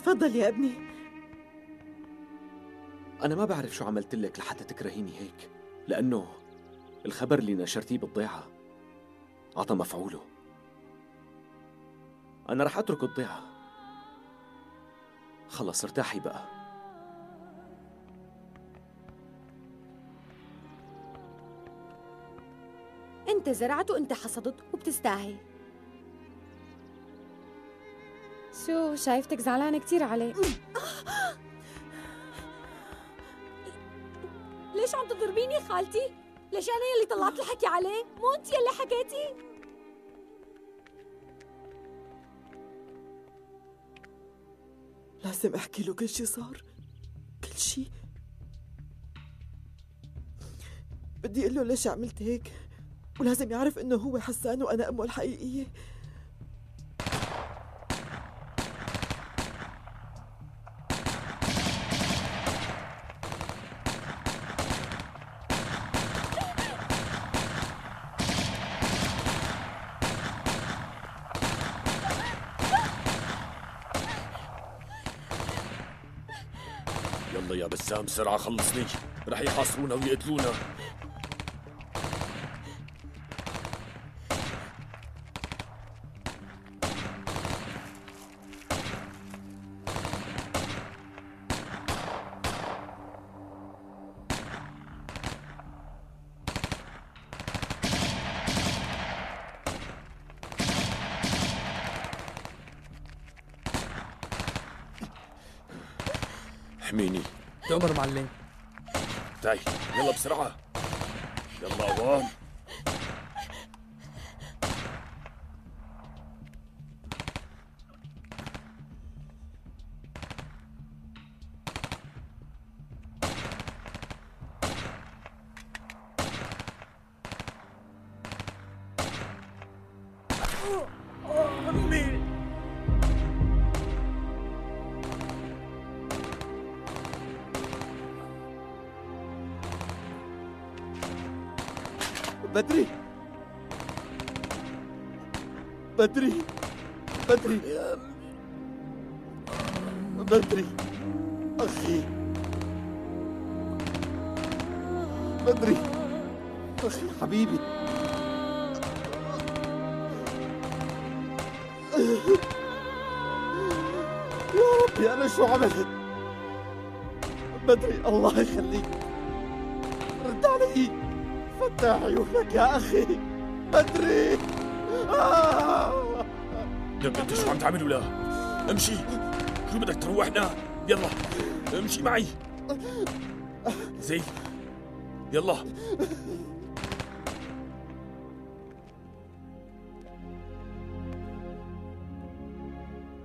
تفضل يا ابني. أنا ما بعرف شو عملت لك لحتى تكرهيني هيك، لأنه الخبر اللي نشرتيه بالضيعة عطى مفعوله. أنا رح أترك الضيعة. خلص ارتاحي بقى. انت زرعت وانت حصدت وبتستاهل. شو شايفتك زعلانة كتير عليه؟ ليش عم تضربيني خالتي؟ ليش انا يلي طلعت الحكي عليه؟ مو انت يلي حكيتي؟ لازم احكي له كل شي صار، كل شي. بدي اقول له ليش عملت هيك، ولازم يعرف انه هو حسان وانا امه الحقيقيه. يلا يا بسام بسرعة خلصني، رح يحاصرونا ويقتلونا. احميني. تؤمر معلم. تعي يلا بسرعة، يلا عوام. بدري بدري بدري بدري أخي، بدري أخي حبيبي. يا ربي أنا شو عملت؟ بدري الله يخليك، رد علي، فتح عيونك يا أخي. بدري لك انت شو عم تعمل ولا؟ امشي، شو بدك تروحنا؟ يلا امشي معي. زي يلا.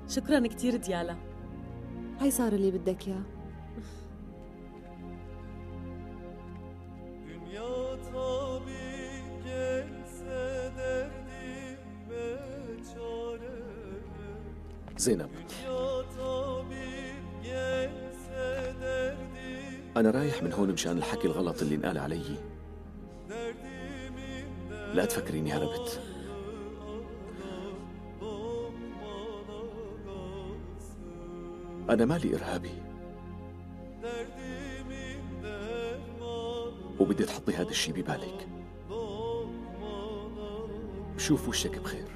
شكرا كتير ديالا. هي صار اللي بدك اياه. زينب، أنا رايح من هون مشان الحكي الغلط اللي انقال علي. لا تفكريني هربت. أنا مالي إرهابي، وبدي تحطي هذا الشي ببالك. بشوف وشك بخير.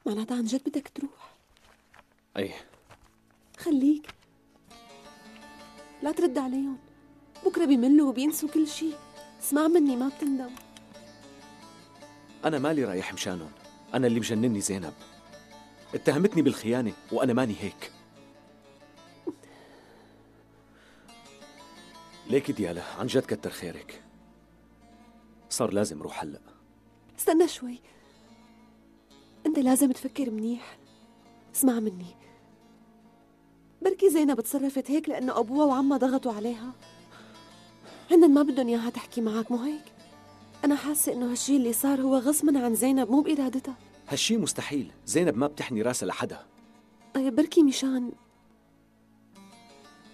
معناتها عن جد بدك تروح؟ أي خليك، لا ترد عليهم، بكره بيملوا وبينسوا كل شيء. اسمع مني ما بتندم. أنا مالي رايح مشانهم، أنا اللي مجنني زينب. اتهمتني بالخيانة وأنا ماني هيك. ليكي ديالا، عن جد كتر خيرك. صار لازم روح هلأ. استنى شوي، انت لازم تفكر منيح. اسمع مني، بركي زينب تصرفت هيك لأنه أبوها وعمها ضغطوا عليها. هن ما بدهم إياها تحكي معك، مو هيك؟ أنا حاسة إنه هالشي اللي صار هو غصباً عن زينب، مو بإرادتها. هالشي مستحيل، زينب ما بتحني راسها لحدا. طيب بركي مشان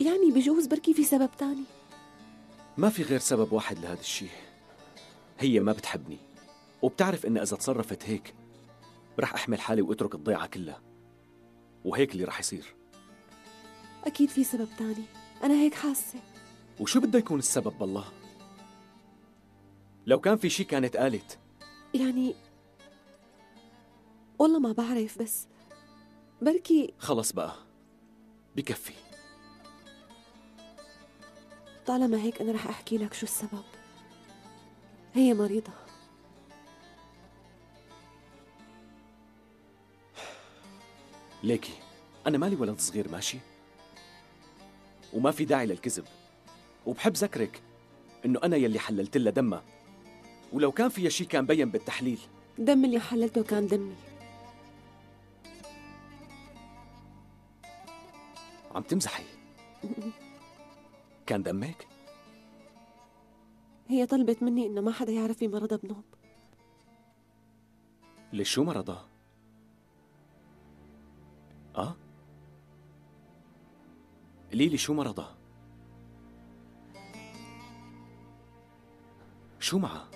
يعني بجوز بركي في سبب تاني. ما في غير سبب واحد لهذا الشي، هي ما بتحبني وبتعرف إن إذا تصرفت هيك رح أحمل حالي وأترك الضيعة كلها، وهيك اللي رح يصير. أكيد في سبب تاني، أنا هيك حاسة. وشو بده يكون السبب بالله؟ لو كان في شي كانت قالت. يعني والله ما بعرف، بس بركي. خلص بقى، بكفي. طالما هيك أنا رح أحكي لك شو السبب. هي مريضة. ليكي أنا مالي ولد صغير ماشي، وما في داعي للكذب، وبحب ذكرك إنه أنا يلي حللت لها دمها، ولو كان فيها شي كان بين بالتحليل. دم اللي حللته كان دمي. عم تمزحي؟ كان دمك؟ هي طلبت مني إنه ما حدا يعرف بمرضها بنوب. ليش شو مرضها؟ قليلي شو مرضها؟ شو معها؟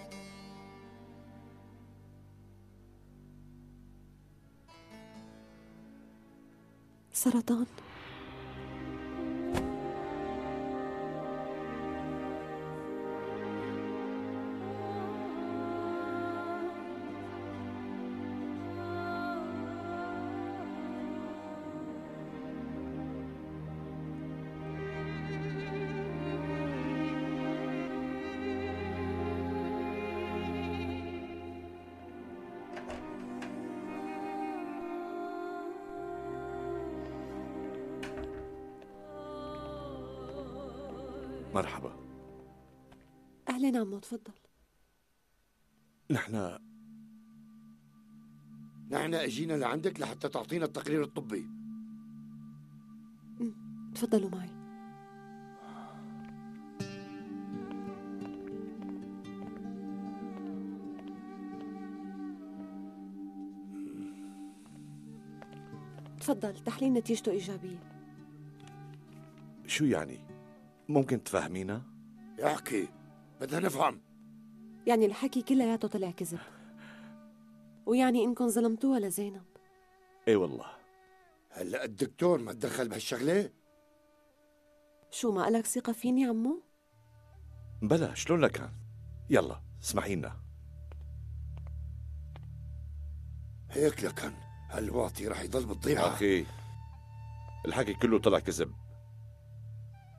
سرطان. مرحبا. أهلين عمو، تفضل. نحن اجينا لعندك لحتى تعطينا التقرير الطبي. تفضلوا معي. تفضل، تحليل نتيجته إيجابية. شو يعني؟ ممكن تفهمينا؟ احكي، بدنا نفهم. يعني الحكي كلياته طلع كذب، ويعني إنكم ظلمتوها لزينب. ايه والله. هلا الدكتور ما تدخل بهالشغلة؟ شو ما قالك ثقة فيني عمو؟ بلا، شلون لكان؟ يلا اسمحي لنا. هيك لكان هالواطي رح يضل بالضيعة. أخي الحكي كله طلع كذب،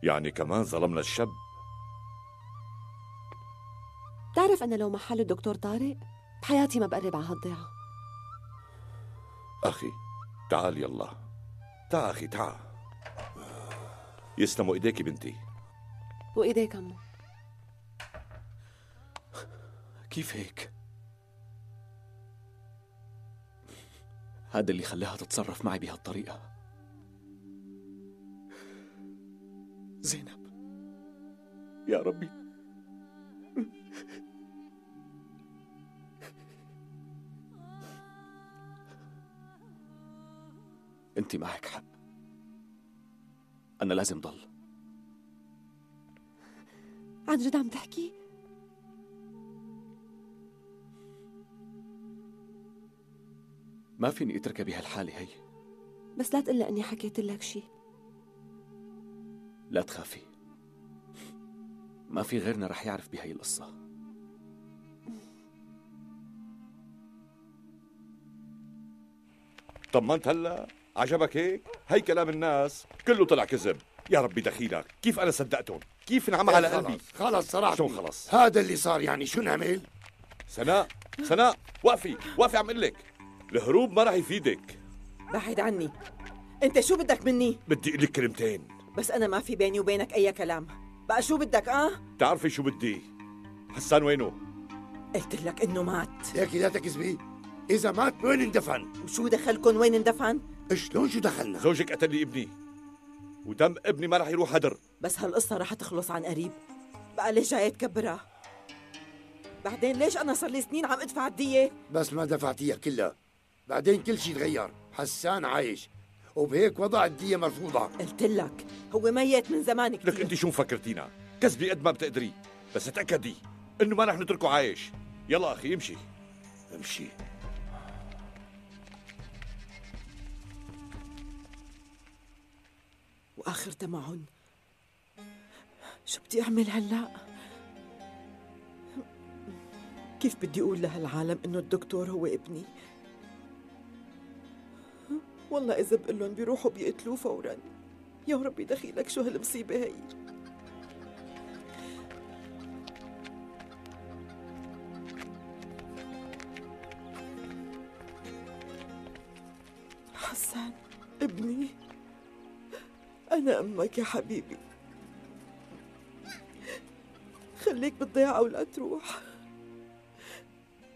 يعني كمان ظلمنا الشاب. بتعرف أنا لو محل الدكتور طارق بحياتي ما بقرب على هالضيعة. أخي تعال يلا، تعال أخي تعال. يسلموا إيديكي بنتي. وإيديك عمو. كيف هيك؟ هذا اللي خلاها تتصرف معي بهالطريقة. زينب يا ربي، انت معك حق، انا لازم ضل. عن جد عم تحكي؟ ما فيني اتركها بهالحالة هي. بس لا تقلق اني حكيت لك شي. لا تخافي، ما في غيرنا رح يعرف بهاي القصة. طمنت هلا؟ عجبك هيك؟ هي كلام الناس كله طلع كذب. يا ربي دخيلك، كيف أنا صدقتهم؟ كيف انعمى على قلبي؟ خلص صراحة. شو خلص؟ هذا اللي صار، يعني شو نعمل؟ سناء وقفي عم اقول لك، الهروب ما رح يفيدك. بعد عني، انت شو بدك مني؟ بدي اقول لك كلمتين. بس انا ما في بيني وبينك اي كلام. بقى شو بدك بتعرفي شو بدي؟ حسان وينه؟ قلت لك انه مات. ليكي لا تكذبي. اذا مات وين اندفن؟ وشو دخلكن وين اندفن؟ شلون شو دخلنا؟ زوجك قتل لي ابني، ودم ابني ما رح يروح هدر. بس هالقصة رح تخلص عن قريب. بقى ليش جاي تكبرها؟ بعدين ليش أنا صار لي سنين عم أدفع الدية؟ بس ما دفعتيها كلها، بعدين كل شيء تغير. حسان عايش وبهيك وضع الدية مرفوضة. قلت لك هو ميت من زمان كتير. لك انت شو مفكرتينا؟ كذبي قد ما بتقدري، بس تأكدي انه ما رح نتركه عايش. يلا اخي امشي. امشي. وآخر تمعن شو بدي أعمل هلأ؟ كيف بدي أقول لهالعالم إنه الدكتور هو ابني؟ والله إذا بقول لهم بيروحوا بيقتلوه فوراً. يا ربي دخيلك شو هالمصيبة هي. حسان ابني، أنا أمك يا حبيبي. خليك بالضيعة ولا تروح،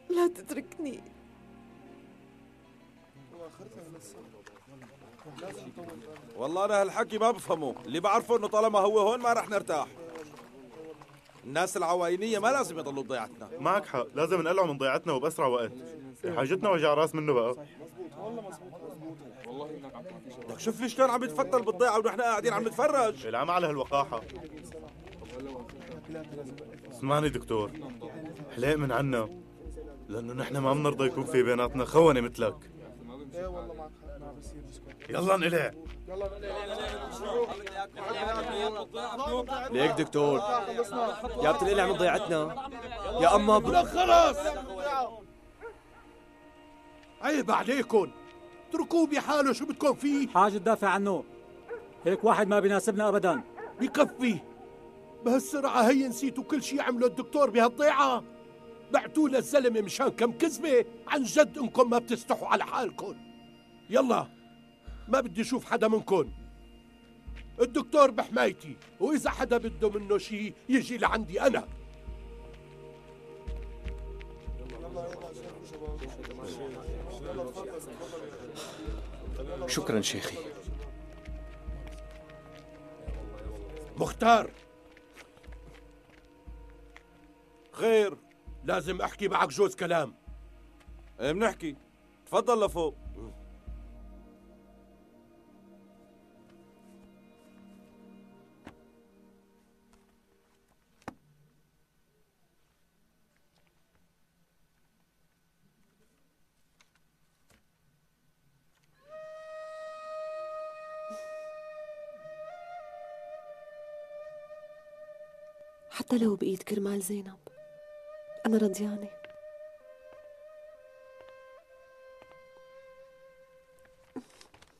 لا تتركني. والله أنا هالحكي ما بفهمه، اللي بعرفه إنه طالما هو هون ما رح نرتاح. الناس العواينية ما لازم يضلوا بضيعتنا. معك حق، لازم نقلعه من ضيعتنا وبأسرع وقت. حاجتنا وجع راس منه بقى. لك شوف لي شلون عم يتفتل بالضيعة ونحن قاعدين عم نتفرج. العم على هالوقاحة. اسمعني دكتور، حليق من عنا، لأنه نحن ما بنرضى يكون في بيناتنا خونة مثلك. يلا انقلع. ليك دكتور يا بتنقلع من ضيعتنا يا اما لك خلص، عيب عليكم، اتركوه بحاله. شو بدكم فيه؟ حاجة تدافع عنه، هيك واحد ما بيناسبنا ابدا. بكفي بهالسرعة هي نسيتوا كل شيء عمله الدكتور بهالضيعة؟ بعتوه للزلمة مشان كم كذبة؟ عن جد انكم ما بتستحوا على حالكم. يلا ما بدي اشوف حدا منكم. الدكتور بحمايتي، واذا حدا بده منه شيء يجي لعندي انا. شكرا شيخي. مختار، خير؟ لازم احكي معك جوز كلام. ايه بنحكي، تفضل لفوق. حتى لو بإيد كرمال زينب أنا رضيانة.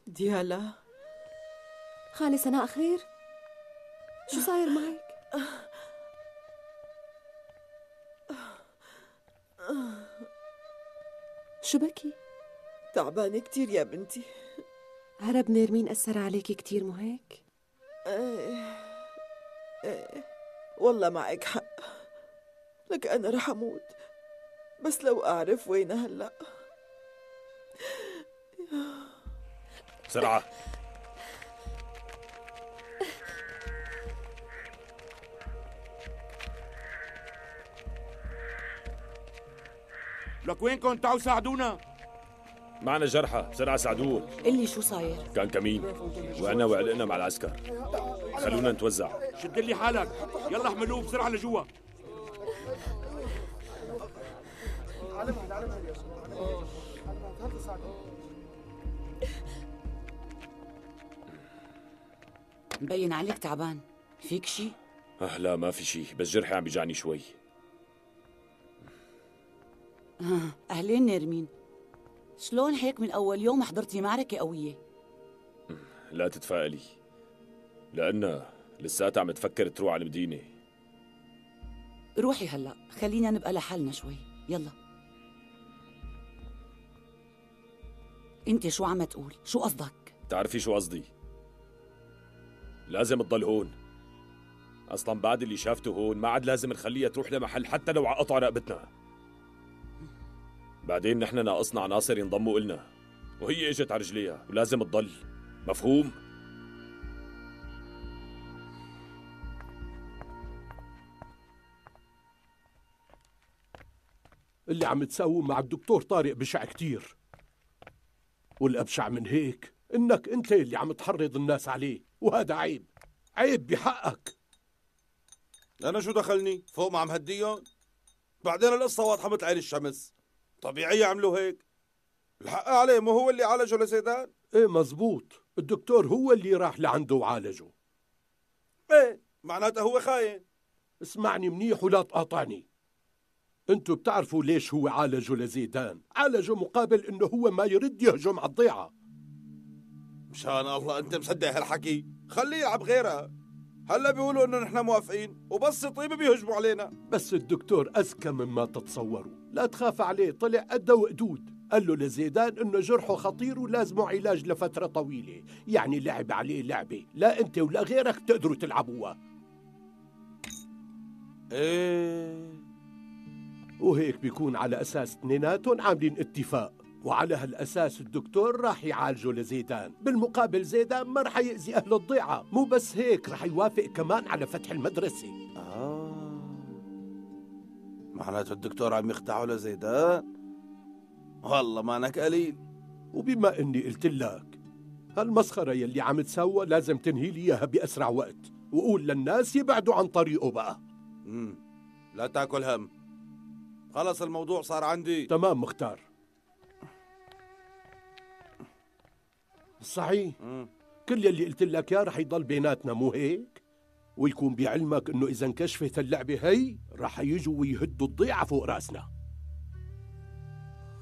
ديالا، خالي سناء خير؟ شو صاير معك؟ شو بكي؟ تعبانة كتير يا بنتي. هرب نيرمين أثر عليكي كتير مو هيك؟ ايه والله معك حق. لك أنا رح أموت بس لو أعرف وينها هلأ. بسرعة. لك وينكم؟ تعالوا ساعدونا. معنا جرحى، بسرعة ساعدوه. قلي شو صاير؟ كان كمين وأنا وعلقنا مع العسكر. خلونا نتوزع. شد لي حالك، يلا احملوه بسرعة لجوا. مبين عليك تعبان، فيك شي؟ لا ما في شي، بس جرحي عم بيجعني شوي. أهلين نيرمين، شلون هيك من أول يوم حضرتي معركة قوية؟ لا تتفائلي، لأنها لساتها عم تفكر تروح على المدينة. روحي هلأ، خلينا نبقى لحالنا شوي، يلا. انت شو عم تقول؟ شو قصدك؟ تعرفي شو قصدي؟ لازم تضل هون. اصلا بعد اللي شافته هون ما عاد لازم نخليها تروح لمحل حتى لو على قطع رقبتنا. بعدين نحن ناقصنا عناصر ينضموا إلنا، وهي اجت على رجليها ولازم تضل. مفهوم؟ اللي عم تساويه مع الدكتور طارق بشع كتير، والأبشع من هيك إنك أنت اللي عم تحرض الناس عليه، وهذا عيب، عيب بحقك. أنا شو دخلني؟ فوق ما عم هديهم؟ بعدين القصة واضحة مثل عين الشمس، طبيعي يعملوا هيك. الحق عليه، مو هو اللي عالجه لزيدان؟ ايه مزبوط، الدكتور هو اللي راح لعنده وعالجه. ايه معناته هو خاين. اسمعني منيح ولا تقاطعني. انتوا بتعرفوا ليش هو عالجه لزيدان؟ عالجه مقابل انه هو ما يرد يهجم على الضيعة. مشان الله انت مصدق هالحكي؟ خليه يلعب غيرها. هلا بيقولوا انه نحن موافقين وبس يطيب بيهجموا علينا. بس الدكتور اذكى مما تتصوروا، لا تخاف عليه، طلع قده وقدود. قال له لزيدان انه جرحه خطير ولازمه علاج لفترة طويلة، يعني لعب عليه لعبة لا انت ولا غيرك تقدروا تلعبوها. ايه، وهيك بيكون على اساس اثنيناتهم عاملين اتفاق، وعلى هالاساس الدكتور راح يعالجه لزيدان، بالمقابل زيدان ما راح يأذي اهل الضيعة، مو بس هيك راح يوافق كمان على فتح المدرسة. معناته الدكتور عم يخدعه لزيدان؟ والله مانك قليل. وبما اني قلت لك هالمسخرة يلي عم تسوى لازم تنهي لي اياها بأسرع وقت، وقول للناس يبعدوا عن طريقه بقى. لا تاكل هم، خلص الموضوع صار عندي. تمام مختار. صحيح، كل يلي قلت لك يا رح يضل بيناتنا، مو هيك؟ ويكون بعلمك انه اذا انكشفت اللعبة هي رح يجوا ويهدوا الضيعة فوق راسنا.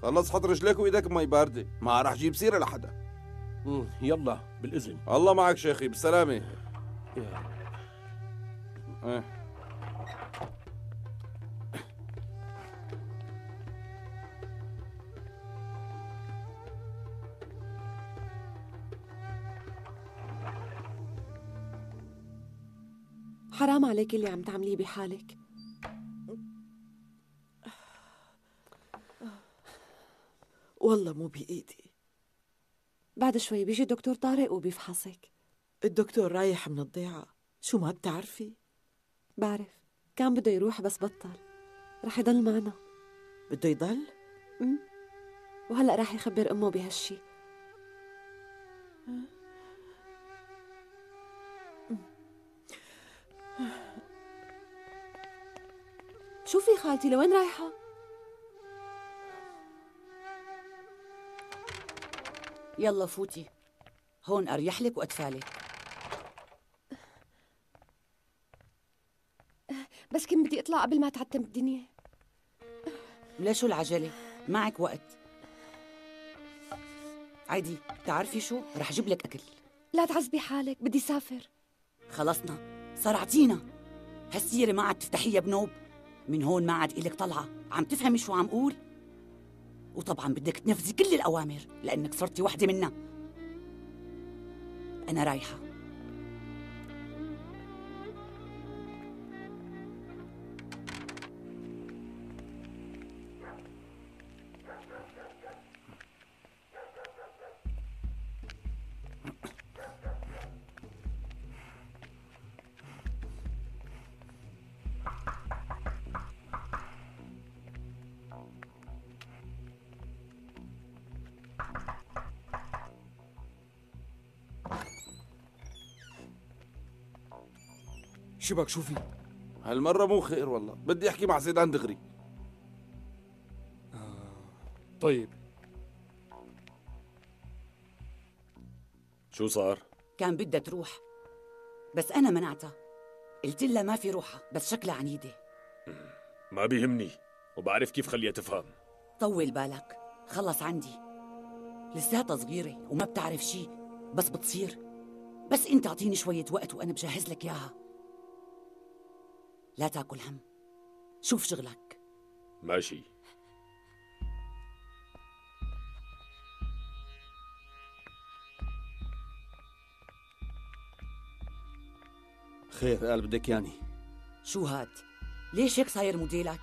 خلص حط رجليك وايدك بمي باردة، ما رح جيب سيرة لحدا. يلا بالإذن. الله معك شيخي، بالسلامة. حرام عليك اللي عم تعمليه بحالك. والله مو بإيدي. بعد شوي بيجي دكتور طارق وبيفحصك. الدكتور رايح من الضيعة، شو ما بتعرفي؟ بعرف، كان بده يروح بس بطل، رح يضل معنا. بده يضل؟ وهلأ راح يخبر أمه بهالشي. شوفي خالتي، لوين رايحة؟ يلا فوتي، هون أريح لك وأدفالك. بس كنت بدي أطلع قبل ما تعتم الدنيا. ليش العجلة؟ معك وقت. عادي، تعرفي شو؟ رح جيب لك أكل. لا تعذبي حالك، بدي سافر. خلصنا، صرعتينا. هالسيرة ما عاد تفتحيها بنوب. من هون ما عاد إلك طلعة. عم تفهمي شو عم قول؟ وطبعا بدك تنفذي كل الأوامر لأنك صرتي وحدة منا. أنا رايحة. شبك شوفي، هالمرة مو خير والله، بدي أحكي مع زيدان دغري. طيب شو صار؟ كان بدها تروح بس أنا منعتها. قلت لها ما في روحها، بس شكلها عنيدة. ما بيهمني وبعرف كيف خليها تفهم. طول بالك، خلص عندي. لساتها صغيرة وما بتعرف شي، بس بتصير. بس انت اعطيني شوية وقت وأنا بجهز لك إياها. لا تاكل هم، شوف شغلك. ماشي. خير قال بدك ياني. شو هاد؟ ليش هيك صاير موديلك؟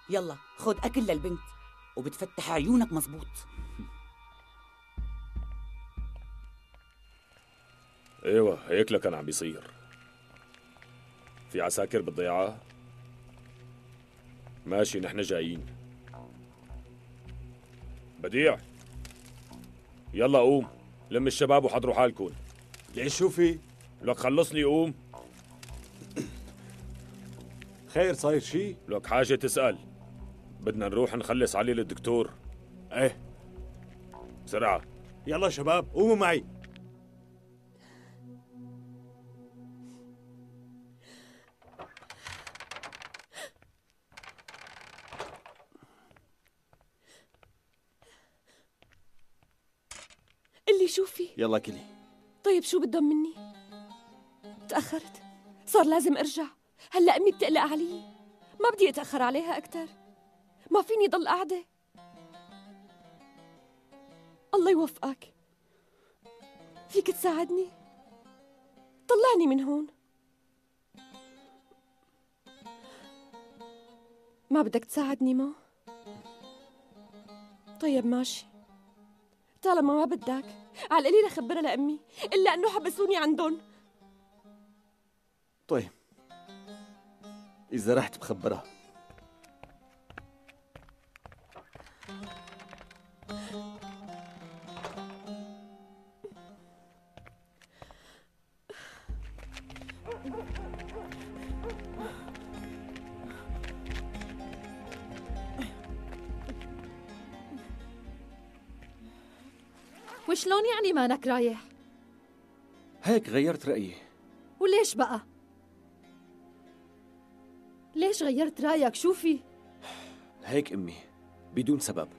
يلا خد أكل للبنت وبتفتح عيونك مزبوط. ايوه هيك لكان عم بيصير. في عساكر بالضيعة؟ ماشي نحن جايين. بديع يلا قوم لم الشباب وحضروا حالكم. ليش شو في؟ لك خلصني قوم. خير صاير شي؟ لك حاجة تسأل. بدنا نروح نخلص علي للدكتور. ايه بسرعة. يلا شباب قوموا معي. اللي شوفي. يلا كلي. طيب شو بدهم مني؟ تأخرت، صار لازم أرجع. هلأ أمي بتقلق علي، ما بدي أتأخر عليها أكتر. ما فيني ضل قاعدة. الله يوفقك، فيك تساعدني؟ طلعني من هون. ما بدك تساعدني ما؟ طيب ماشي، طالما ما بدك على القليلة خبرها لأمي إلا أنه حبسوني عندهم. طيب إذا رحت بخبرها. وشلون يعني مانك رايح؟ هيك غيرت رأيي. وليش بقى؟ ليش غيرت رأيك؟ شو في؟ هيك أمي بدون سبب.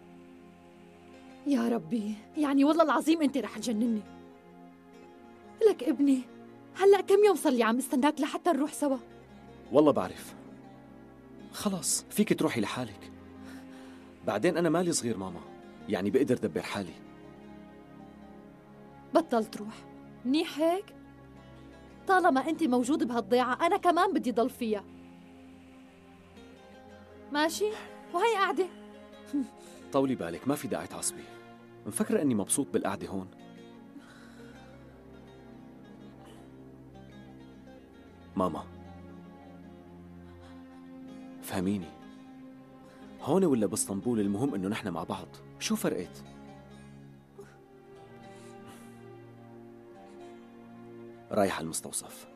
يا ربي، يعني والله العظيم أنت رح تجنني. لك ابني، هلأ كم يوم صار لي عم استناك لحتى نروح سوا؟ والله بعرف. خلاص فيك تروحي لحالك. بعدين أنا مالي صغير ماما، يعني بقدر دبر حالي. بطل تروح، منيح هيك؟ طالما أنت موجود بهالضيعة أنا كمان بدي ضل فيها. ماشي؟ وهي قاعدة. طولي بالك، ما في داعي تعصبي. مفكرة أني مبسوط بالقعدة هون؟ ماما فهميني، هون ولا باسطنبول المهم انه نحن مع بعض. شو فرقت؟ رايح على المستوصف.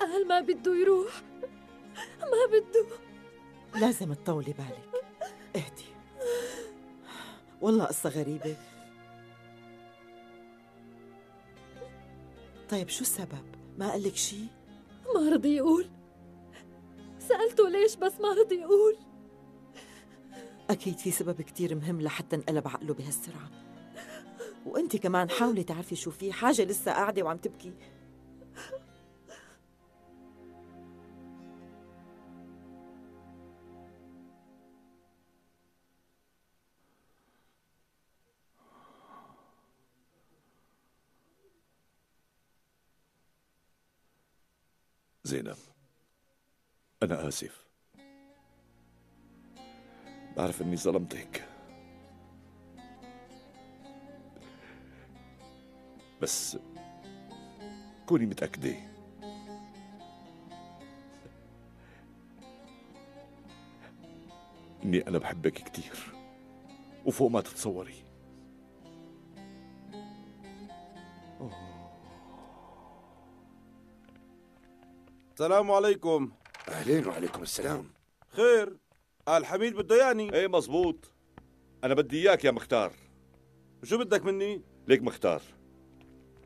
قال ما بده يروح، ما بده. لازم تطولي بالك، اهدي. والله قصة غريبة. طيب شو السبب؟ ما قال لك شيء؟ ما رضي يقول. سألته ليش بس ما رضي يقول. أكيد في سبب كتير مهم لحتى انقلب عقله بهالسرعة. وانت كمان حاولي تعرفي شو في. حاجة لسه قاعدة وعم تبكي. زينب، أنا آسف. بعرف إني ظلمتك، بس كوني متأكدة إني أنا بحبك كتير وفوق ما تتصوري. السلام عليكم. أهلين وعليكم السلام. خير، قال حميد بده ياني. ايه مزبوط، أنا بدي إياك يا مختار. شو بدك مني؟ ليك مختار،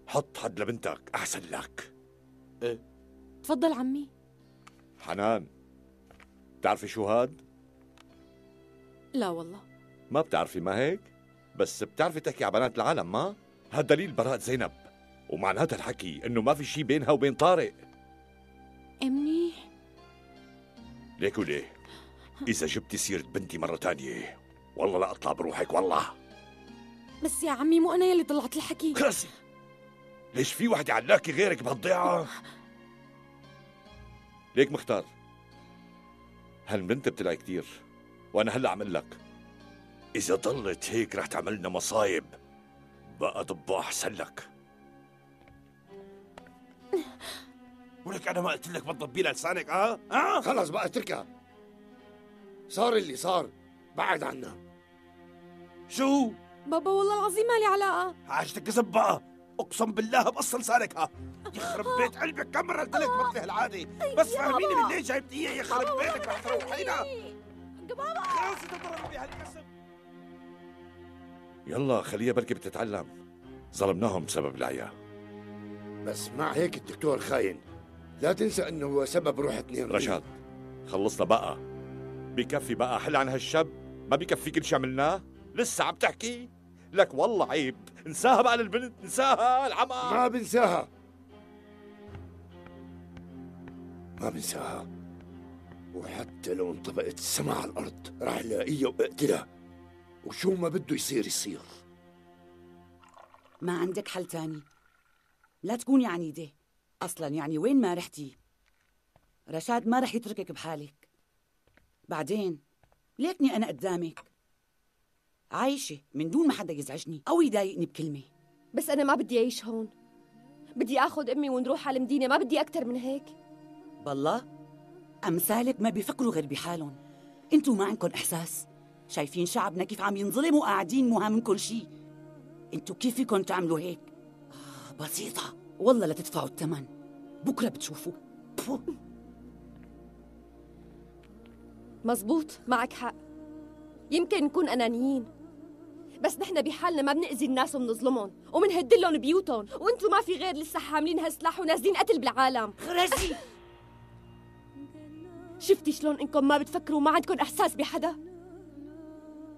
حط حد لبنتك أحسن لك. ايه تفضل عمي. حنان، بتعرفي شو هاد؟ لا والله. ما بتعرفي ما هيك؟ بس بتعرفي تحكي على بنات العالم ما؟ هاد دليل براءة زينب، ومعناتها الحكي انه ما في شي بينها وبين طارق. منيح. ليك وليه؟ إذا جبتي سيرة بنتي مرة تانية والله لا أطلع بروحك والله. بس يا عمي مو أنا يلي طلعت الحكي. خلصي. ليش في وحدة علاكي غيرك بهالضيعة؟ ليك مختار، هالبنت بتلعي كتير، وأنا هلا عم لك إذا ضلت هيك رح تعملنا مصايب. بقى ضباح أحسن لك. ولك أنا ما قلت لك ما تضبي لها لسانك ها؟ خلص بقى اتركها. صار اللي صار، بعد عنا. شو؟ بابا والله العظيم ما لي علاقة. عاشتك كذب بقى، اقسم بالله بقص لسانك يخرب بيت قلبك، كم مرة قلت لك بطلي هالعادة، بس فهميني من ليه جايبت اياه، يخرب بيتك رح تروحينا. خلص تضرب بهالكسب. يلا خليها بركي بتتعلم، ظلمناهم بسبب العيا. بس مع هيك الدكتور خاين، لا تنسى انه هو سبب روح 2 رشاد خلصنا بقى، بكفي بقى، حل عن هالشاب. ما بكفي كل شي عملناه؟ لسه عم تحكي؟ لك والله عيب، انساها بقى للبنت، انساها العمى. ما بنساها، ما بنساها، وحتى لو انطبقت السما على الارض راح لاقيها واقتلها، وشو ما بده يصير يصير. ما عندك حل تاني؟ لا تكوني عنيدة، أصلا يعني وين ما رحتي رشاد ما رح يتركك بحالك. بعدين ليكني أنا قدامك عايشة من دون ما حدا يزعجني أو يضايقني بكلمة. بس أنا ما بدي أعيش هون، بدي أخذ أمي ونروح على المدينة، ما بدي أكتر من هيك. بالله أمثالك ما بيفكروا غير بحالهم، انتوا ما عندكم إحساس، شايفين شعبنا كيف عم ينظلم وقاعدين مو هامنكم شي. انتوا كيف فيكم تعملوا هيك؟ بسيطة والله لا تدفعوا الثمن، بكرة بتشوفوا. مزبوط، معك حق، يمكن نكون أنانيين، بس نحن بحالنا ما بنأذي الناس وبنظلمهم وبنهدلهم بيوتهم، وانتوا ما في غير لسه حاملين هالسلاح ونازلين قتل بالعالم. خرجي. شفتي شلون انكم ما بتفكروا وما عندكم احساس بحدا؟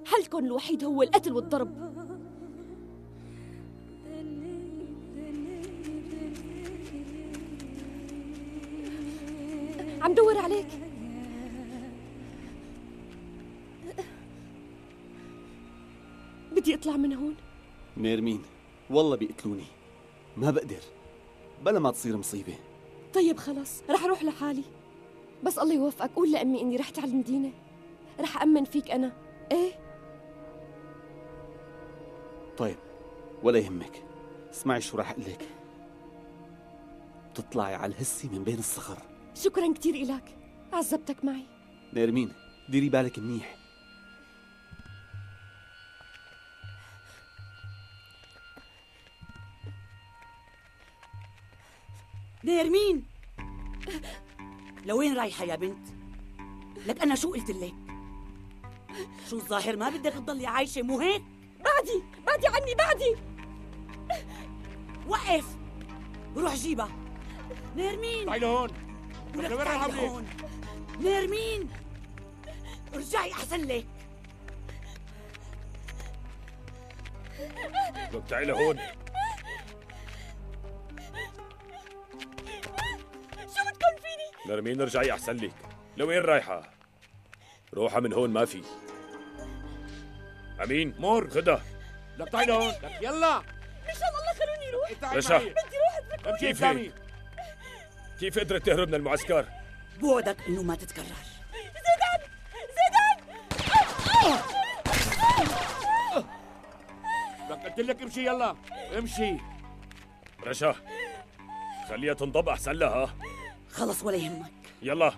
حلكم الوحيد هو القتل والضرب. عم دور عليك. بدي اطلع من هون. نيرمين والله بيقتلوني، ما بقدر بلا ما تصير مصيبة. طيب خلص رح اروح لحالي، بس الله يوفقك، قول لأمي إني رحت على المدينة، رح أمن فيك أنا. إيه؟ طيب ولا يهمك، اسمعي شو راح أقول لك، بتطلعي على الهسي من بين الصخر. شكرا كتير إلك، عذبتك معي. نيرمين ديري بالك منيح. نيرمين لوين رايحة يا بنت؟ لك أنا شو قلت لك؟ شو الظاهر ما بدك تضلي عايشة مو هيك؟ بعدي عني، بعدي. وقف، روح جيبها. نيرمين تعي لهون. ولك تعي لهون. نيرمين ارجعي أحسن لك. لك تعي لهون. شو بدكم فيني؟ نرمين ارجعي أحسن لك. لوين رايحة؟ روحها من هون ما في. أمين مور خدها. لك تعي لهون. لك يلا. إن شاء الله خلوني روح. رشا بدي روح اتركوني. كيف هيك؟ كيف قدرت تهرب من المعسكر؟ بوعدك إنه ما تتكرر. زيدان لك قلت لك امشي، يلا امشي. رشا خليها تنضب أحسن لها. خلص ولا يهمك. يلا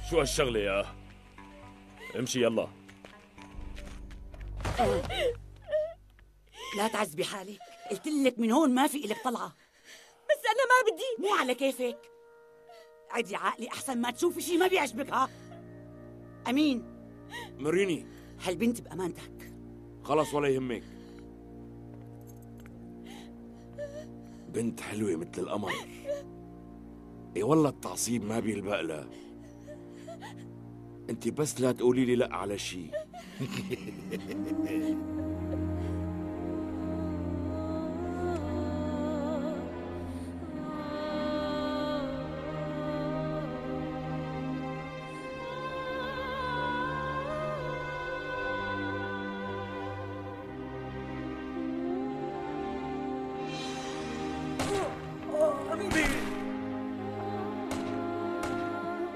شو هالشغلة يا امشي يلا. لا تعذبي حالك، قلت لك من هون ما في إلك طلعة. بس أنا ما بدي. مو على كيفك، عدي عقلي أحسن ما تشوفي شي ما بيعجبك. أمين مريني. هالبنت بأمانتك. خلص ولا يهمك، بنت حلوة مثل القمر. اي والله التعصيب ما بيلبق لها. انت بس لا تقولي لي لا على شيء.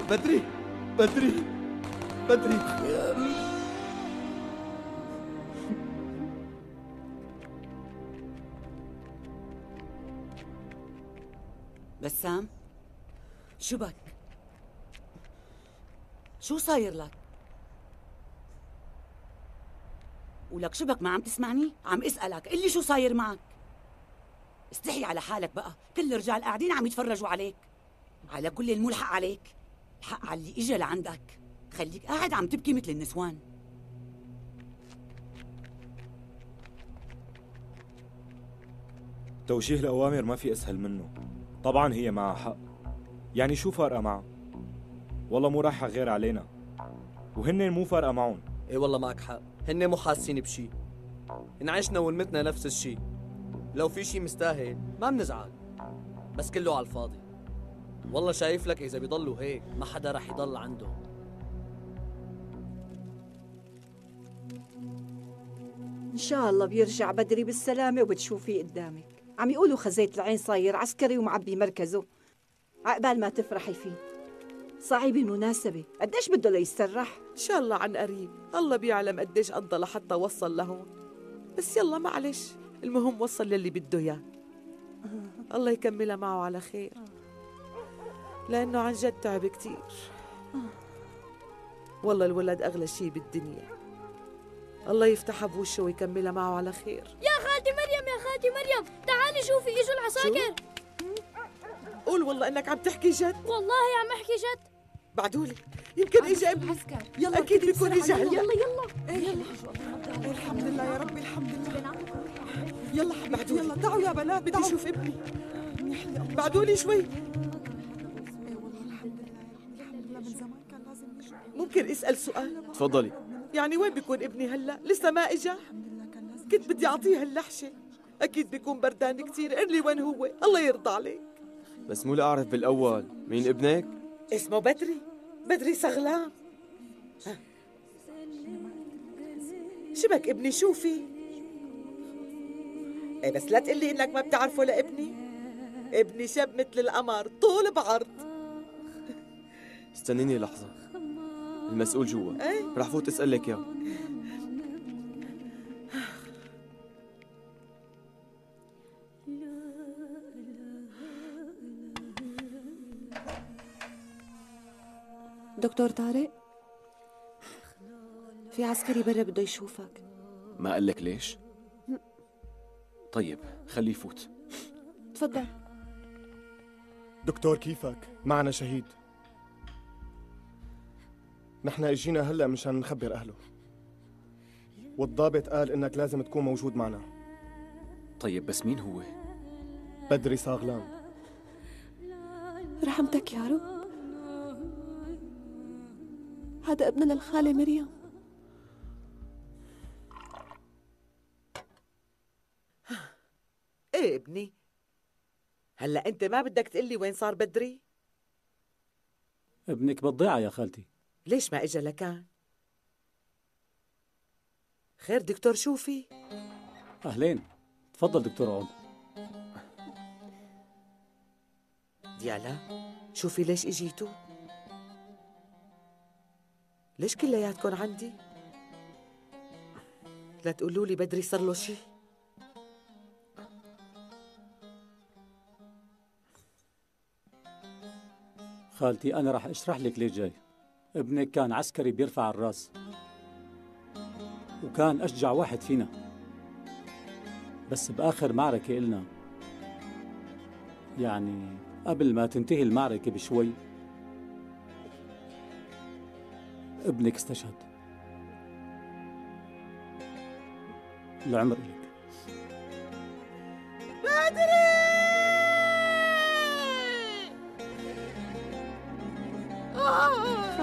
بدري بدري بدري. بسام، شو بك؟ شو صاير لك؟ ولك شو بك ما عم تسمعني؟ عم اسألك، قل لي شو صاير معك؟ استحي على حالك بقى، كل الرجال قاعدين عم يتفرجوا عليك. على كل الملحق عليك، الحق على اللي اجى لعندك. خليك قاعد عم تبكي مثل النسوان. توجيه الأوامر ما في أسهل منه. طبعا هي معها حق، يعني شو فارقة معها؟ والله مو رايحة غير علينا، وهن مو فارقة معهم. ايه والله معك حق، هن مو حاسين بشي. إن عشنا ومتنا نفس الشي. لو في شي مستاهل ما بنزعل، بس كله على الفاضي. والله شايف لك إذا بيضلوا هيك ما حدا رح يضل عنده. إن شاء الله بيرجع بدري بالسلامة وبتشوفيه قدامك. عم يقولوا خزيت العين صاير عسكري ومعبي مركزه. عقبال ما تفرحي فيه. صعيب المناسبة، قديش بده ليسترح؟ إن شاء الله عن قريب، الله بيعلم قديش قضى لحتى وصل لهون. بس يلا معلش، المهم وصل للي بده إياه. الله يكملها معه على خير، لأنه عن جد تعب كتير. والله الولد أغلى شي بالدنيا. الله يفتحها بوشه ويكملها معه على خير. يا خالتي مريم، يا خالتي مريم، تعالي شوفي اجوا العساكر. قول والله انك عم تحكي جد. والله عم احكي جد. بعدولي يمكن اجى ابني. يلا اكيد بيكون اجى. يلا يلا يلا. الحمد لله يا ربي، الحمد لله. يلا حبيبتي يلا تعوا يا بنات، بدي اشوف ابني. بعدولي شوي. ممكن اسال سؤال؟ تفضلي. يعني وين بيكون ابني هلا؟ لسه ما اجى؟ كنت بدي اعطيه هاللحشه، اكيد بيكون بردان كثير. قل لي وين هو، الله يرضى عليك. بس مو لأعرف بالأول مين ابنك؟ اسمه بدري، بدري صغلان. شبك ابني؟ شو في؟ ايه بس لا تقلي انك ما بتعرفه لابني. ابني شاب مثل القمر، طول بعرض. استنيني لحظة، المسؤول جوا. ايه؟ رح فوت اسألك ياه. دكتور طارق، في عسكري برا بده يشوفك. ما قال لك ليش؟ طيب خليه يفوت. تفضل. دكتور كيفك؟ معنا شهيد. نحن اجينا هلا مشان نخبر اهله، والضابط قال انك لازم تكون موجود معنا. طيب بس مين هو؟ بدري صاغلان. رحمتك يا رب. هذا ابن للخالة مريم. ايه ابني، هلا انت ما بدك تقلي وين صار بدري؟ ابنك بالضيعة يا خالتي. ليش ما اجا لكان؟ خير دكتور، شو في؟ أهلين، تفضل دكتور عود. ديالا، شوفي ليش اجيتوا؟ ليش كلياتكن عندي؟ لا تقولوا لي بدري صار له شي. خالتي أنا رح أشرح لك ليش جاي. ابنك كان عسكري بيرفع الراس، وكان أشجع واحد فينا، بس بآخر معركة إلنا، يعني قبل ما تنتهي المعركة بشوي، ابنك استشهد. العمر إلك. بدري!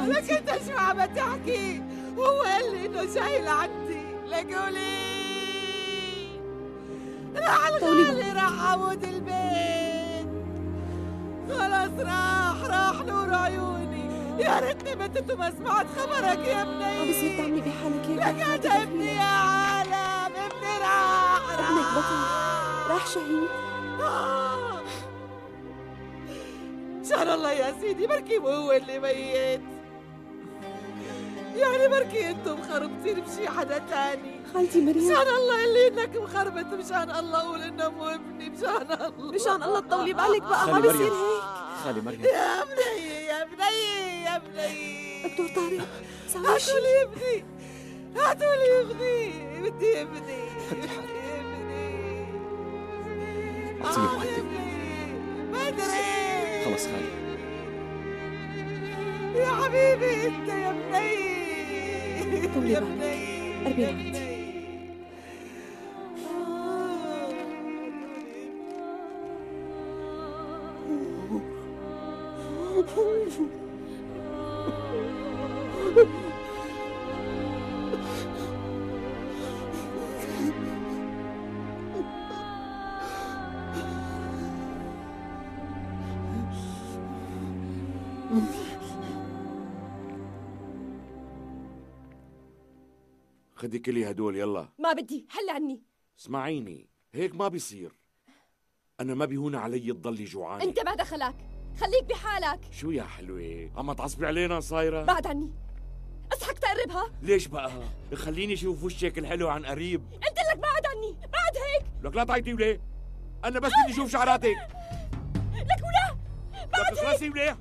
لك انت شو عم تحكي؟ هو قال لي انه جاي لعندي، لك قولي راح الغالي راح عمود البيت، خلص راح نور عيوني. يا ريتني متت وما سمعت خبرك يا ابني. ما بصير تعملي بحالك هيك. لك انت ابني يا عالم، ابني راح ابنك بطل، راح شهيد. شان الله يا سيدي، بركي مو هو اللي ميت، يعني بركي انتم مخربطين بشي حدا تاني. خالتي مريم، مشان الله اللي انك مخربط، مشان الله قول انه مو ابني، مشان الله مشان الله تطولي بالك بقى، ما بيصير هيك. خالي مريم، يا ابني يا ابني يا ابني. دكتور طارق سوي شي. هاتوا لي ابني، هاتوا لي ابني، بدي ابني، هدي حالك، ابني. اعطيني مهدئ. بدري خلص خالي. يا حبيبي انت يا ابني، طولي يا بالك، ابني، قربي يا لعندي. ابني. خدي كلي هدول يلا. ما بدي، حل عني. اسمعيني، هيك ما بيصير. أنا ما بيهون علي تضلي جوعانة. انت ما دخلك، خليك بحالك. شو يا حلوة؟ عم تعصبي علينا صايرة؟ بعد عني، اضحك تقربها. ليش بقى؟ خليني اشوف وشك الحلو عن قريب. قلت لك بعد عني، بعد هيك. لك لا تعيطي وليه؟ أنا بس بدي اشوف شعراتك. لك ولا بعد هيك. لك وليه؟